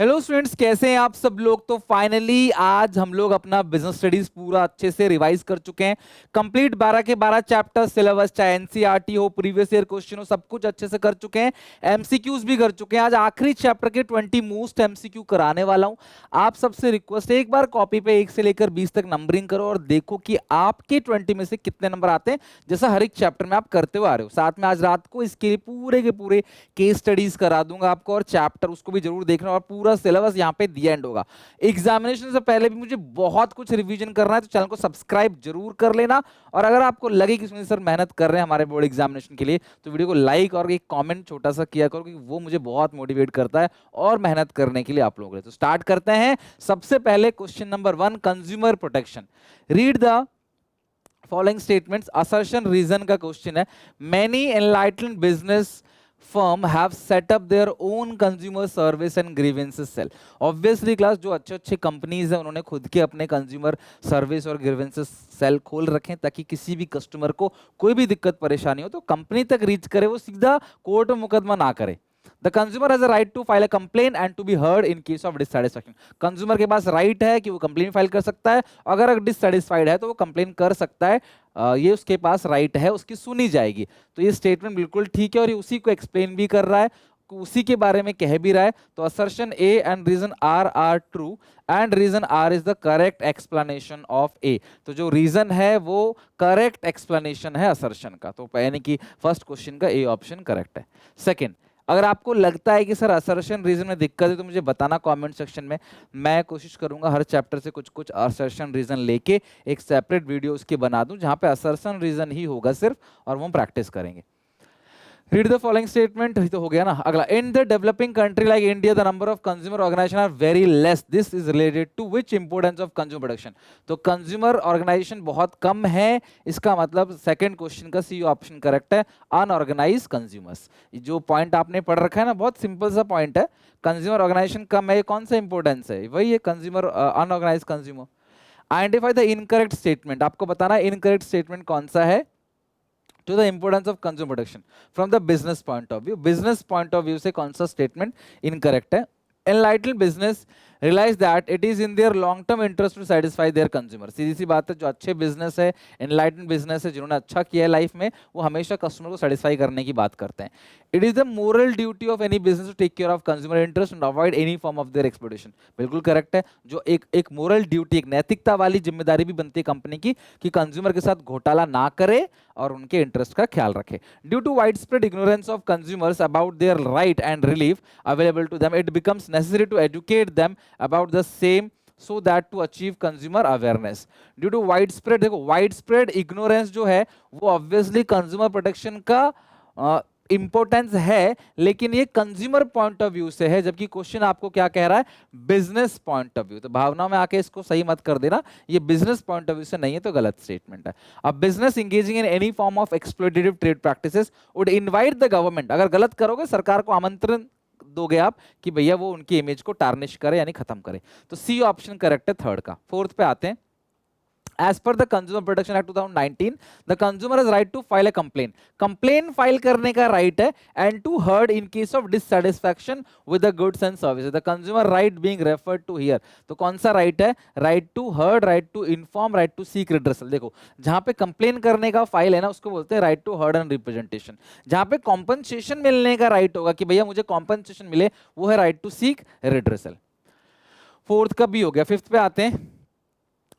Hello students, कैसे हैं आप सब लोग। तो फाइनली आज हम लोग अपना बिजनेस स्टडीज पूरा अच्छे से रिवाइज कर चुके हैं। कंप्लीट 12 के 12 चैप्टर सिलेबस, चाहे एनसीईआरटी हो, प्रीवियस ईयर क्वेश्चन हो, सब कुछ अच्छे से कर चुके हैं। एमसीक्यूज भी कर चुके हैं। आज आखिरी चैप्टर के 20 मोस्ट एमसीक्यू कराने वाला हूं। आप सबसे रिक्वेस्ट है, एक बार कॉपी पे 1 से लेकर 20 तक नंबरिंग करो और देखो कि आपके 20 में से कितने नंबर आते हैं, जैसा हर एक चैप्टर में आप करते हुए आ रहे हो। साथ में आज रात को इसके पूरे के पूरे केस स्टडीज करा दूंगा आपको, और चैप्टर उसको भी जरूर देखना, और पूरा सिलेबस यहाँ पे दी एंड होगा। एग्जामिनेशन से पहले भी मुझे बहुत कुछ रिवीजन करना है, तो चैनल को सब्सक्राइब जरूर कर लेना। और अगर आपको लगे कि सुनील सर मेहनत कर रहे हैं हमारे बोर्ड एग्जामिनेशन के लिए, तो वीडियो को लाइक और एक कमेंट छोटा सा किया करो, क्योंकि वो मुझे बहुत मोटिवेट करता है और मेहनत करने के लिए आप लोगों के लिए। तो स्टार्ट करते हैं। सबसे पहले question number 1, consumer protection. Read the following statements. Assertion reason का क्वेश्चन है। Many enlightened business firm have set up their own consumer service and grievances cell। obviously class, जो अच्छे अच्छे कंपनीज हैं उन्होंने खुद के अपने कंज्यूमर सर्विस और ग्रीवेंसेस सेल खोल रखे हैं, ताकि किसी भी कस्टमर को कोई भी दिक्कत परेशानी हो तो कंपनी तक रीच करे, वो सीधा कोर्ट में मुकदमा ना करे। The consumer has a right to file a complaint and to be heard in case of dissatisfaction। Consumer के पास राइट है कि वो कंप्लेन फाइल कर सकता है, अगर डिससेटिस्फाइड है तो वो कंप्लेन कर सकता है। ये उसके पास राइट है, उसकी सुनी जाएगी। तो ये स्टेटमेंट बिल्कुल ठीक है और ये उसी को एक्सप्लेन भी कर रहा है, उसी के बारे में कह भी रहा है। तो assertion A and reason R true and reason R is the correct explanation of A. तो जो रीजन है वो करेक्ट एक्सप्लेनेशन है असर्शन का, तो यानी कि फर्स्ट क्वेश्चन का ए ऑप्शन करेक्ट है। सेकेंड, अगर आपको लगता है कि सर असर्शन रीजन में दिक्कत है तो मुझे बताना कमेंट सेक्शन में। मैं कोशिश करूंगा हर चैप्टर से कुछ कुछ असर्शन रीजन लेके एक सेपरेट वीडियो उसकी बना दूं, जहां पे असर्शन रीजन ही होगा सिर्फ, और वो हम प्रैक्टिस करेंगे। Read the following statement. तो हो गया ना। अगला, in the developing country like India the number of consumer organisation are very less, this is related to which importance of consumer production. तो कंज्यूमर ऑर्गेनाइजेशन बहुत कम है, इसका मतलब सेकंड क्वेश्चन का सी ऑप्शन करेक्ट है, अनऑर्गेनाइज कंज्यूमर्स। जो point आपने पढ़ रखा है ना, बहुत सिंपल सा पॉइंट है। कंज्यूमर ऑर्गेनाइजेशन कम है, कौन सा इंपोर्टेंस है, वही है consumer, unorganise consumer. Identify the incorrect statement. आपको बताना है इनकरेक्ट स्टेटमेंट कौन सा है to the importance of consumer protection from the business point of view। business point of view से कौन सा statement incorrect है। enlightened business realize that it is in their long term interest to satisfy their consumer। सीधी सी बात है, जो अच्छे business है, enlightened business है, जिन्होंने अच्छा किया है लाइफ में, वो हमेशा कस्टमर को सेटिस्फाई करने की बात करते हैं। It is the moral duty of any business to take care of consumer interest and avoid any form of their exploitation. बिल्कुल करेक्ट है। जो एक मोरल ड्यूटी, एक नैतिकता वाली जिम्मेदारी भी बनती है कंपनी की, कि कंज्यूमर के साथ घोटाला ना करे और उनके इंटरेस्ट का ख्याल रखे। Due to wide spread ignorance of consumers about their right and relief available to them, it becomes necessary to educate them about the same so that to achieve consumer awareness। due to widespread, देखो widespread ignorance जो है वो obviously consumer protection का importance है, लेकिन ये consumer point of view से है, जबकि क्वेश्चन आपको क्या कह रहा है, बिजनेस पॉइंट ऑफ व्यू। तो भावना में आके इसको सही मत कर देना, ये बिजनेस पॉइंट ऑफ व्यू से नहीं है, तो गलत स्टेटमेंट है। अब business engaging in any form of exploitative trade practices would invite the government. अगर गलत करोगे, सरकार को आमंत्रण दोगे आप कि भैया वो उनकी इमेज को टार्निश करे, यानी खत्म करे। तो सी ऑप्शन करेक्ट है थर्ड का। फोर्थ पे आते हैं। As per the Consumer Protection Act 2019, the consumer has right to file a complaint। complaint file करने का right है, and to heard in case of dissatisfaction with the goods and services। the consumer right being referred to here। तो कौन सा right है? right to heard, right to inform, right to seek redressal। देखो, जहां पे complaint करने का file है ना, उसको बोलते हैं right to heard and representation। जहां पे compensation मिलने का right होगा कि भैया मुझे compensation मिले, वो है right to seek redressal। Fourth का भी हो गया। फिफ्थ पे आते हैं।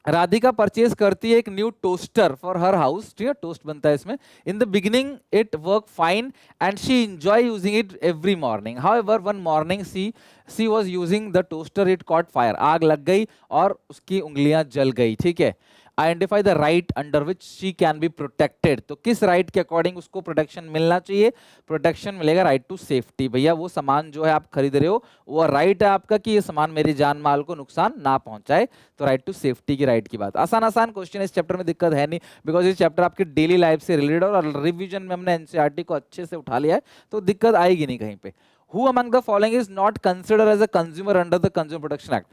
राधिका परचेज करती है एक new toaster for her house, ठीक है, टोस्ट बनता है इसमें। In the beginning it work fine and she enjoy using it every morning. However one morning she was using the toaster, it caught fire. आग लग गई और उसकी उंगलियां जल गई, ठीक है। Identify the right under which she can be protected. तो किस राइट के अकॉर्डिंग उसको प्रोटेक्शन मिलना चाहिए? प्रोटेक्शन मिलेगा राइट टू सेफ्टी। भैया वो सामान जो है आप खरीद रहे हो, वो राइट है आपका कि ये सामान मेरी जान माल को नुकसान ना पहुंचाए, तो राइट टू सेफ्टी की राइट की बात। आसान आसान क्वेश्चन इस चैप्टर में, दिक्कत है नहीं, बिकॉज इस चैप्टर आपकी डेली लाइफ से रिलेटेड और रिविजन में हमने एनसीईआरटी को अच्छे से उठा लिया है, तो दिक्कत आएगी नहीं कहीं पे। Who among the following is not considered as a consumer under the Consumer Protection Act?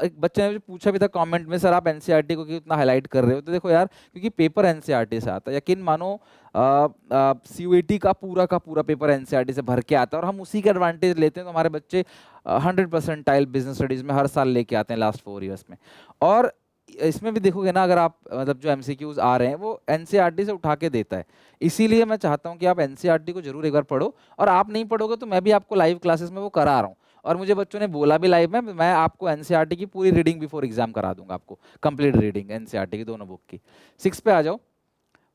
एक बच्चे ने मुझे पूछा भी था कमेंट में, सर आप एनसीईआरटी को क्यों इतना हाईलाइट कर रहे हो? तो देखो यार, क्योंकि पेपर एनसीईआरटी से आता है, यकीन मानो सीयूईटी का पूरा पेपर एनसीईआरटी से भर के आता है और हम उसी के एडवांटेज लेते हैं। तो हमारे बच्चे 100% बिजनेस स्टडीज में हर साल लेके आते हैं लास्ट 4 ईयर्स में। और इसमें भी देखोगे ना, अगर आप मतलब जो एमसीक्यूज आ रहे हैं वो एनसीईआरटी से उठा के देता है। इसीलिए मैं चाहता हूं कि आप एनसीईआरटी को जरूर एक बार पढ़ो, और आप नहीं पढ़ोगे तो मैं भी आपको लाइव क्लासेस में वो करा रहा हूँ, और मुझे बच्चों ने बोला भी लाइव में, मैं आपको एनसीईआरटी की पूरी रीडिंग बिफोर एग्जाम करा दूंगा, आपको कंप्लीट रीडिंग एनसीईआरटी की दोनों बुक की। 6 पे आ जाओ।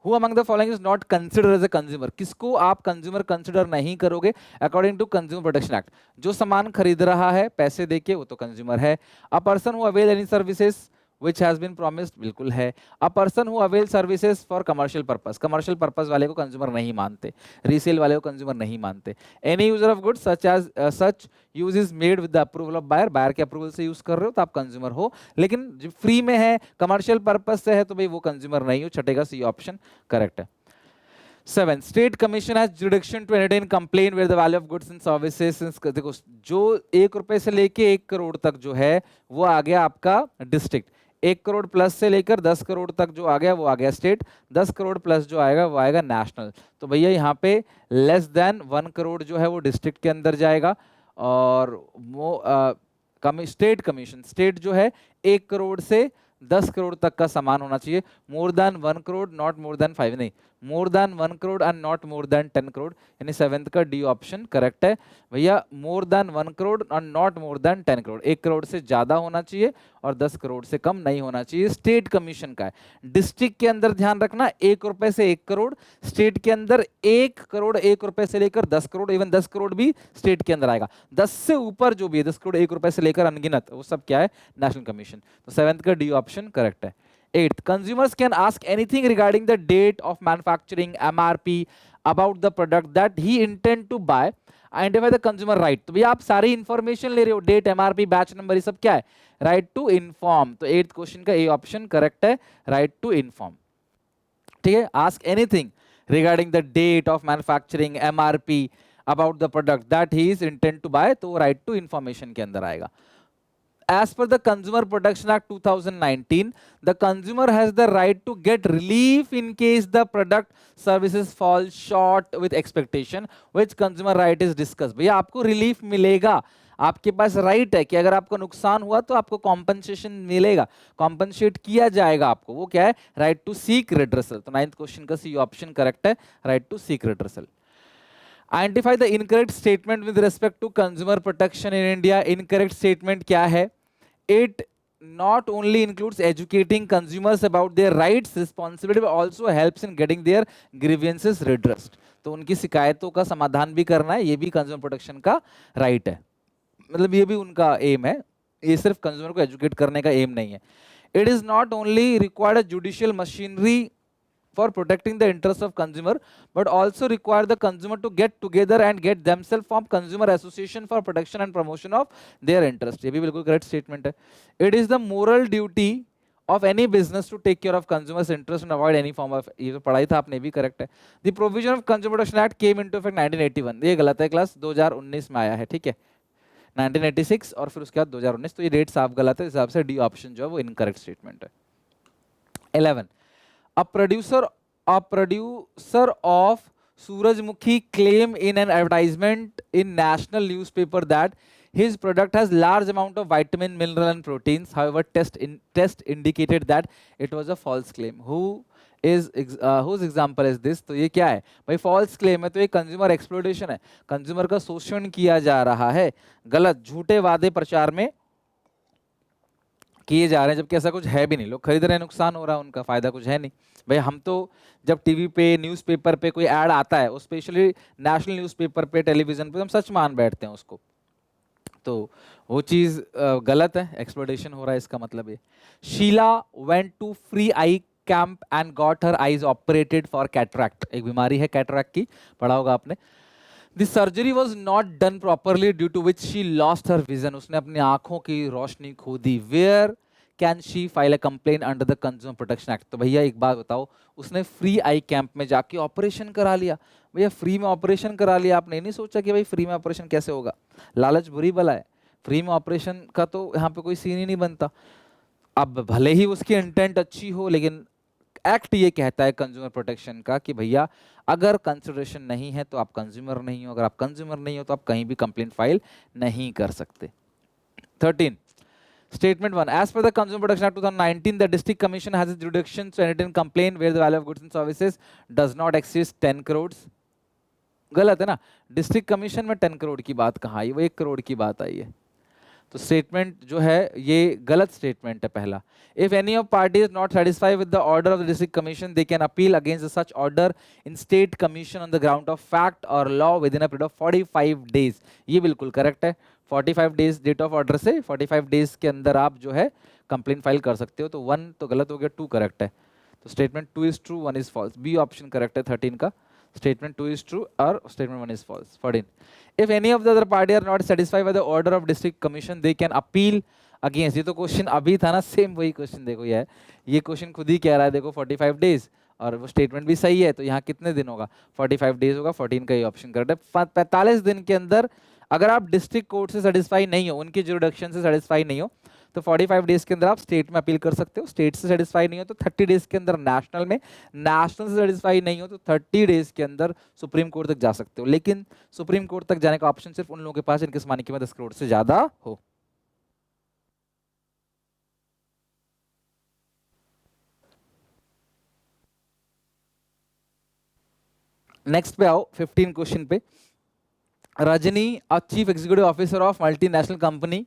Who among the following is not considered as a consumer? किसको आप कंज्यूमर कंसिडर नहीं करोगे according to consumer protection act? जो सामान खरीद रहा है पैसे देके वो तो कंज्यूमर है। A person who avail any services which has been promised, बिल्कुल है। A person who avail services for commercial purpose, commercial purpose वाले को कंज्यूमर नहीं मानते, रीसेल वाले को कंज्यूमर नहीं मानते। Any user of goods such as such use is made with the approval of buyer, buyer के अप्रूवल से यूज कर रहे हो तो आप कंज्यूमर हो, लेकिन जो फ्री में है कमर्शियल पर्पज से है तो भाई वो कंज्यूमर नहीं हो, छठे का सी ऑप्शन करेक्ट है। 7. State Commission has jurisdiction to entertain complaint where the value of goods and services, देखो जो 1 रुपए से लेके 1 करोड़ तक जो है वो आ गया आपका डिस्ट्रिक्ट, 1 करोड़ प्लस से लेकर 10 करोड़ तक जो आ गया वो आ गया स्टेट, 10 करोड़ प्लस जो आएगा वो आएगा नेशनल। तो भैया यहाँ पे लेस देन 1 करोड़ जो है वो डिस्ट्रिक्ट के अंदर जाएगा, और वो स्टेट कमीशन, स्टेट जो है 1 करोड़ से 10 करोड़ तक का सामान होना चाहिए, more than 1 crore not more than 5, नहीं more than 1 crore and not more than 10 crore, यानी 7th का डी ऑप्शन करेक्ट है भैया। More than 1 crore and not more than 10 crore, 1 crore से ज्यादा होना चाहिए और 10 करोड़ से कम नहीं होना चाहिए, स्टेट कमीशन का है। डिस्ट्रिक्ट के अंदर ध्यान रखना 1 रुपए से 1 करोड़, स्टेट के अंदर 1 करोड़ 1 रुपए से लेकर 10 करोड़, इवन 10 करोड़ भी स्टेट के अंदर आएगा, 10 से ऊपर जो भी है 10 करोड़ 1 रुपए से लेकर अनगिनत, वो सब क्या है नेशनल कमीशन। तो 7th का डी ऑप्शन करेक्ट है। 8th, consumers can ask anything regarding the date of manufacturing, MRP, about the product that he intend to buy, identify the consumer right। तो भैया आप सारी इंफॉर्मेशन ले रहे हो, डेट, MRP, बैच नंबर, ये सब क्या है? Right to inform. तो 8th क्वेश्चन का ए ऑप्शन करेक्ट है, राइट टू इन्फॉर्म। ठीक है, ask anything regarding the date of manufacturing, MRP, about the product that he is intend to buy, तो राइट टू इन्फॉर्मेशन के अंदर आएगा। As per the Consumer Protection Act 2019, the consumer has the right to get relief in case the product services fall short with expectation, which consumer right is discussed। भैया आपको relief मिलेगा, आपके पास right है कि अगर आपको नुकसान हुआ तो आपको कॉम्पनसेशन मिलेगा, कॉम्पनसेट किया जाएगा आपको, वो क्या है? Right to seek redressal. तो 9th क्वेश्चन का सी ऑप्शन करेक्ट है, right to seek redressal. Identify the incorrect statement with respect to consumer protection in India। Incorrect statement क्या है? It not only includes educating consumers about their rights, responsibility, but also helps in getting their grievances redressed। तो उनकी शिकायतों का समाधान भी करना है, ये भी कंज्यूमर प्रोटेक्शन का राइट है, मतलब ये भी उनका एम है, ये सिर्फ कंज्यूमर को एजुकेट करने का एम नहीं है। It is not only required a judicial machinery for protecting the interests of consumer, but also require the consumer to get together and get themselves from consumer association for protection and promotion of their interest। ये भी बिल्कुल correct statement है। It is the moral duty of any business to take care of consumers interest and avoid any form of, ये तो पढ़ाई था आपने, भी करेक्ट है। The provision of Consumer Protection Act came into effect 1981, ये गलत है क्लास, 2019 में आया है, ठीक है, 1986 और फिर उसके बाद 2019, तो ये डेट साफ गलत है, इस हिसाब से डी ऑप्शन जो है वो इनकरेक्ट स्टेटमेंट है। 11, A producer of Surajmukhi claim in an advertisement in national newspaper that his product has large amount of vitamin, mineral and proteins. However, test indicated that it was a false claim. whose example is this? तो ये क्या है भाई? False claim है, तो ये consumer exploitation है, consumer का शोषण किया जा रहा है, गलत झूठे वादे प्रचार में किए जा रहे हैं, जबकि ऐसा कुछ है भी नहीं, लोग खरीद रहे हैं, नुकसान हो रहा है, उनका फायदा कुछ है नहीं। भाई हम तो जब टीवी पे, न्यूज़पेपर पे कोई ऐड आता है, स्पेशली नेशनल न्यूज़पेपर पे, टेलीविजन पे, हम सच मान बैठते हैं उसको, तो वो चीज़ गलत है, एक्सप्लॉइटेशन हो रहा है, इसका मतलब ये। Sheela went to free eye camp and got her eyes operated for cataract, एक बीमारी है कैटरैक्ट की, पढ़ा होगा आपने। The surgery was not done properly due to which she lost her vision, उसने अपनी आंखों की रोशनी खो दी। Where can she file a complain under the consumer protection act. तो भैया एक बात बताओ, उसने फ्री आई कैंप में जाके ऑपरेशन करा लिया, भैया फ्री में ऑपरेशन करा लिया, आपने नहीं सोचा कि भाई फ्री में ऑपरेशन कैसे होगा, लालच बुरी बला है, फ्री में ऑपरेशन का तो यहाँ पे कोई सीन ही नहीं बनता। अब भले ही उसकी इंटेंट अच्छी हो, लेकिन एक्ट ये कहता है कंज्यूमर प्रोटेक्शन का कि भैया अगर कंसिडरेशन नहीं है तो आप कंज्यूमर नहीं हो, अगर आप कंज्यूमर नहीं हो तो आप कहीं भी कंप्लेंट फाइल नहीं कर सकते। 13 Statement 1. As per the Consumer Protection Act 2019, the District Commission has its jurisdiction to entertain complaint where the value of goods and services does not exceed 10 crores. गलत है ना, डिस्ट्रिक्ट कमीशन में 10 करोड़ की बात कहाँ आई, वो 1 करोड़ की बात आई है। तो स्टेटमेंट जो है ये गलत स्टेटमेंट है पहला। If any of party is not satisfied with the order of the district commission they can appeal against such order in state commission on the ground of fact और law within a period of 45 days. ये बिल्कुल correct है, 45 days date of order से 45 days के अंदर आप जो है कंप्लेंट फाइल कर सकते हो। तो 1 तो गलत हो गया, 2 करेक्ट है। तो statement 2 is true, 1 is false. B option correct है 13 का, statement 2 is true or statement 1 is false. 14. If any of the other party are not satisfied by the order of district commission, they can appeal against. ये तो question अभी था ना, same वही question देखो ये क्वेश्चन खुद ही कह रहा है, देखो 45 डेज और वो स्टेटमेंट भी सही है, तो यहाँ कितने दिन होगा, 45 डेज होगा, 14 का ये ऑप्शन करेक्ट है। 45 दिन के अंदर अगर आप डिस्ट्रिक्ट कोर्ट से सेटिस्फाई नहीं हो, उनकी जुरिडिक्शन से सेटिस्फाई नहीं हो, तो 45 डेज के अंदर आप स्टेट में अपील कर सकते हो। स्टेट से सेटिस्फाई नहीं हो तो 30 डेज के अंदर नेशनल में, नेशनल से सेटिस्फाई नहीं हो तो 30 डेज के अंदर सुप्रीम कोर्ट तक जा सकते हो। लेकिन सुप्रीम कोर्ट तक जाने का ऑप्शन सिर्फ उन लोगों के पास जिनकी सामान्य कीमत 10 करोड़ से ज्यादा हो। नेक्स्ट पे आओ 15 क्वेश्चन पे। Rajni, a chief executive officer of multinational company,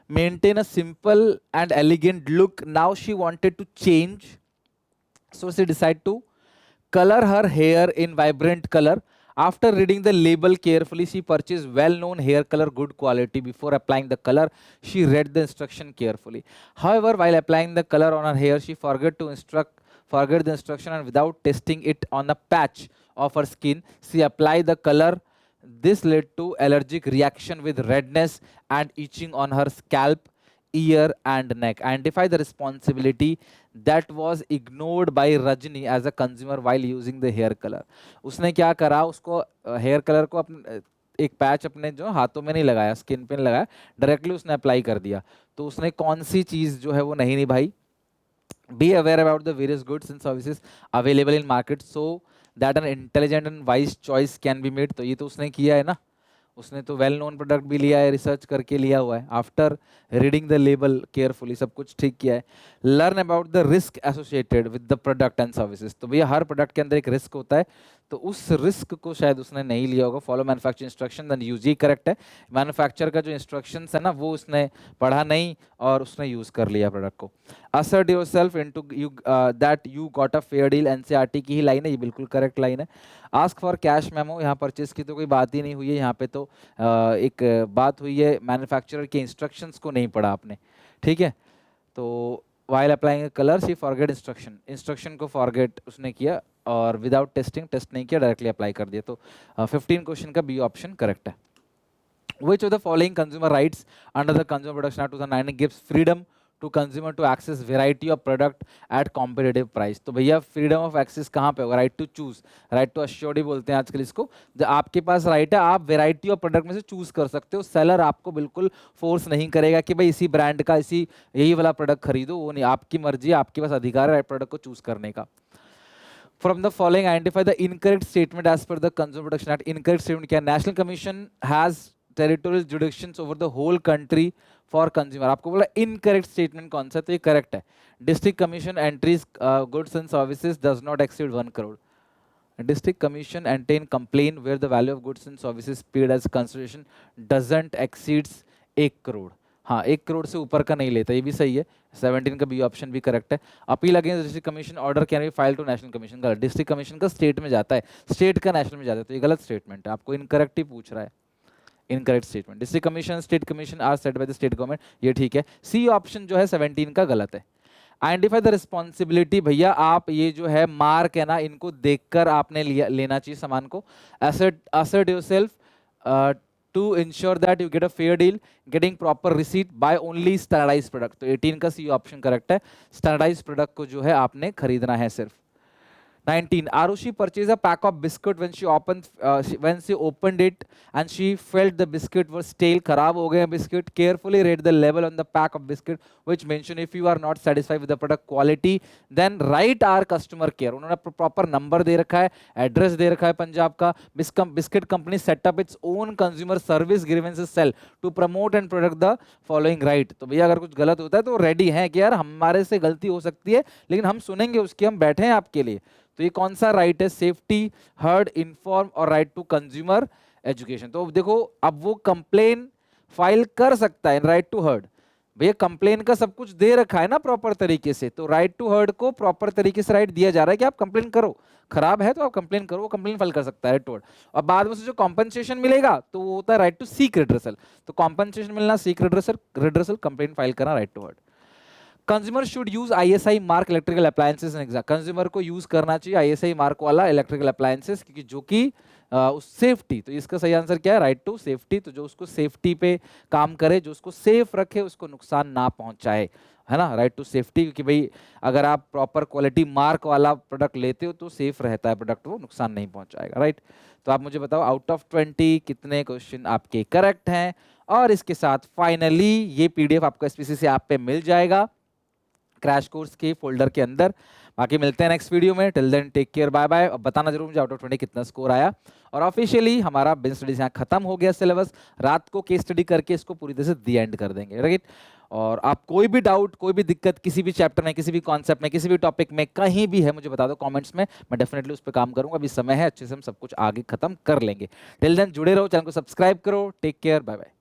maintain a simple and elegant look. Now she wanted to change, so she decided to color her hair in vibrant color. After reading the label carefully, she purchased well-known hair color, good quality. Before applying the color, she read the instruction carefully. However, while applying the color on her hair, she forgot the instruction, and without testing it on a patch of her skin, she applied the color. This led to allergic reaction with redness and itching on her scalp, ear and neck. Identify the responsibility that was ignored by Rajni as a consumer while using the hair color. उसने क्या करा, उसको hair colour को अपने एक patch अपने जो हाथों में नहीं लगाया, स्किन पे लगाया, डायरेक्टली उसने अप्लाई कर दिया। तो उसने कौन सी चीज जो है वो नहीं निभाई। Be aware about the various goods and services available in market so that an intelligent and wise choice can be made. तो ये तो उसने किया है ना, उसने तो वेल नोन प्रोडक्ट भी लिया है, रिसर्च करके लिया हुआ है, after reading the label carefully सब कुछ ठीक किया है। Learn about the risk associated with the product and services. तो भैया हर प्रोडक्ट के अंदर एक रिस्क होता है, तो उस रिस्क को शायद उसने नहीं लिया होगा। Follow manufacturing instruction then use, ये करेक्ट है। मैन्युफैक्चर का जो इंस्ट्रक्शंस है ना वो उसने पढ़ा नहीं और उसने यूज कर लिया प्रोडक्ट को। Assert yourself into you that you got a fair deal, NCERT की ही लाइन है, ये बिल्कुल करेक्ट लाइन है। आस्क फॉर कैश मेमो, यहाँ परचेज की तो कोई बात ही नहीं हुई है, यहाँ पे तो एक बात हुई है मैन्युफैक्चरर के इंस्ट्रक्शंस को नहीं पढ़ा आपने, ठीक है। तो while applying colour she forget instruction को फॉरगेट उसने किया और विदाउट टेस्ट नहीं किया, डायरेक्टली अप्लाई कर दिया। तो 15 क्वेश्चन का बी ऑप्शन करेक्ट है। Which of the following consumer rights under the Consumer Protection Act 2009 gives freedom to consumer to access variety of product at competitive price? तो भैया freedom of access कहाँ पे होगा, right to choose, right to assured बोलते हैं आजकल इसको। जब आपके पास राइट है, आप वेराइटी ऑफ प्रोडक्ट में से चूज कर सकते हो, सेलर आपको बिल्कुल फोर्स नहीं करेगा कि भाई इसी ब्रांड का इसी यही वाला प्रोडक्ट खरीदो, वो नहीं, आपकी मर्जी, आपके पास अधिकार है प्रोडक्ट को चूज करने का। From the following, identify the incorrect statement as per the Consumer Protection Act. Incorrect statement क्या, National Commission has territorial jurisdictions over the whole country for consumer. आपको बोला incorrect statement कौन सा, तो ये correct है। District Commission entries goods and services does not exceed 1 crore. District Commission entertain complaint where the value of goods and services paid as consideration doesn't exceeds 1 crore. हाँ 1 करोड़ से ऊपर का नहीं लेता, ये भी सही है। 17 का बी ऑप्शन भी करेक्ट है। Appeal against district commission order can be file to national commission, गलत। डिस्ट्रिक्ट कमीशन का स्टेट में जाता है, स्टेट का नेशनल में जाता है, तो ये गलत स्टेटमेंट है, आपको इनकरेक्ट ही पूछ रहा है, incorrect statement. District commission state commission are set by the state government, ये ठीक है। सी ऑप्शन जो है 17 का गलत है। आइडेंटिफाई द रिस्पॉन्सिबिलिटी, भैया आप ये जो है मार्क है ना, इनको देखकर आपने लेना चाहिए सामान को। Assert yourself to ensure that you get a fair deal, getting proper receipt, buy only standardized product। तो 18 का सी ऑप्शन करेक्ट है, standardized product को जो है आपने खरीदना है सिर्फ। 19, Arushi purchased a pack of biscuit when she opened it and she felt the biscuit was stale, खराब हो गए biscuit। Carefully read the label on the pack of biscuit which mention if you are not satisfied with the product quality then write our customer care। उन्होंने proper number दे रखा है, address दे रखा है पंजाब का। Biscuit company set up its own consumer service grievances cell to promote and product the following right. तो भैया अगर कुछ गलत होता है तो रेडी है कि यार हमारे से गलती हो सकती है लेकिन हम सुनेंगे उसकी, हम बैठे हैं आपके लिए। तो ये कौन सा राइट है? सेफ्टी, हर्ड, इन्फॉर्म और राइट टू कंज्यूमर एजुकेशन। तो देखो अब वो कंप्लेन फाइल कर सकता है, राइट टू हर्ड। भैया कंप्लेन का सब कुछ दे रखा है ना प्रॉपर तरीके से, तो राइट टू हर्ड को प्रॉपर तरीके से राइट दिया जा रहा है कि आप कंप्लेन करो, खराब है तो आप कंप्लेन करो, वो कंप्लेन फाइल कर सकता है टू। और बाद में से जो कॉम्पनसेशन मिलेगा तो वो होता है राइट टू सीक रिड्रेसल। तो कॉम्पनसेशन मिलना, सीक रिड्रेसल, कंप्लेन फाइल करना, right to heard. Consumer should use ISI mark electrical appliances in exam. Consumer को यूज करना चाहिए ISI मार्क वाला इलेक्ट्रिकल अप्लायंसेस, क्योंकि जो कि उस सेफ्टी, तो इसका सही आंसर क्या है? Right to safety. तो जो उसको सेफ्टी पे काम करे, जो उसको सेफ रखे, उसको नुकसान ना पहुंचाए, है ना, राइट टू सेफ्टी। क्योंकि भाई अगर आप प्रॉपर क्वालिटी मार्क वाला प्रोडक्ट लेते हो तो सेफ रहता है प्रोडक्ट, वो नुकसान नहीं पहुंचाएगा, राइट। तो आप मुझे बताओ आउट ऑफ 20 कितने क्वेश्चन आपके करेक्ट हैं। और इसके साथ फाइनली ये PDF आपको SPCC ऐप पे मिल जाएगा क्रैश कोर्स के फोल्डर के अंदर। बाकी मिलते हैं नेक्स्ट वीडियो में, till then take care, bye bye. अब बताना जरूर मुझे आउट ऑफ 20 कितना स्कोर आया। और ऑफिशियली हमारा बिजनेस स्टडीज यहाँ खत्म हो गया सिलेबस, रात को केस स्टडी करके इसको पूरी तरह से दी एंड कर देंगे, राइट। और आप कोई भी डाउट, कोई भी दिक्कत किसी भी चैप्टर में, किसी भी कॉन्सेप्ट में, किसी भी टॉपिक में कहीं भी है, मुझे बता दो कमेंट्स में, मैं डेफिनेटली उस पर काम करूंगा। अभी समय है, अच्छे से हम सब कुछ आगे खत्म कर लेंगे। टिल देन जुड़े रहो, चैनल को सब्सक्राइब करो, टेक केयर, बाय बाय।